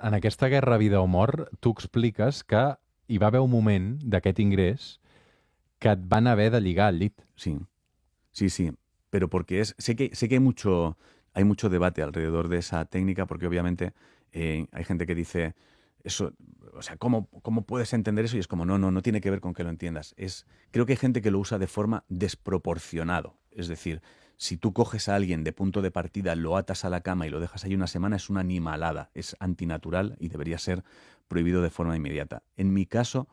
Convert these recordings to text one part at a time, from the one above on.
en aquesta guerra vida o mort, tu expliques que hi va haver un moment d'aquest ingrés que et van haver de lligar al llit. Sí, sí, sí, pero porque sé que hay mucho debate alrededor de esa técnica, porque obviamente hay gente que dice eso, o sea, ¿cómo puedes entender eso? Y es como, no, no, no tiene que ver con que lo entiendas. Creo que hay gente que lo usa de forma desproporcionado. Es decir, si tú coges a alguien de punto de partida, lo atas a la cama y lo dejas ahí una semana, es una animalada, es antinatural y debería ser prohibido de forma inmediata. En mi caso,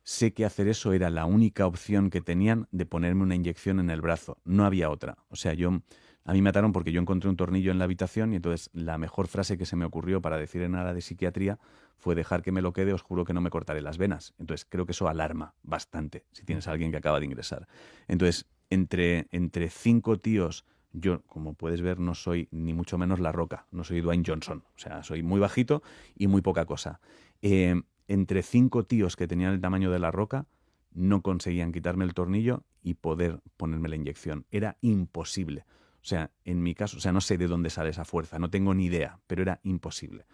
sé que hacer eso era la única opción que tenían de ponerme una inyección en el brazo. No había otra. O sea, a mí me mataron porque yo encontré un tornillo en la habitación y entonces la mejor frase que se me ocurrió para decir en nada de psiquiatría fue: dejar que me lo quede, os juro que no me cortaré las venas. Entonces creo que eso alarma bastante si tienes a alguien que acaba de ingresar. Entonces, entre 5 tíos, yo, como puedes ver, no soy ni mucho menos La Roca, no soy Dwayne Johnson. O sea, soy muy bajito y muy poca cosa. Entre 5 tíos que tenían el tamaño de La Roca, no conseguían quitarme el tornillo y poder ponerme la inyección. Era imposible. O sea, en mi caso, o sea, no sé de dónde sale esa fuerza, no tengo ni idea, pero era imposible.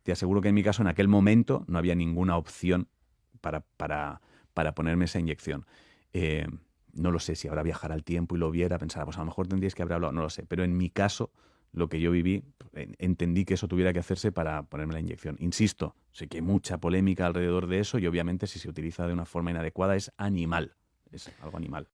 Te aseguro que en mi caso, en aquel momento, no había ninguna opción para ponerme esa inyección. Eh, no lo sé, si ahora viajara al tiempo y lo viera, pensara, pues a lo mejor tendríais que haber hablado, no lo sé, pero en mi caso, lo que yo viví, entendí que eso tuviera que hacerse para ponerme la inyección. Insisto, sé que hay mucha polémica alrededor de eso y obviamente si se utiliza de una forma inadecuada es animal, es algo animal.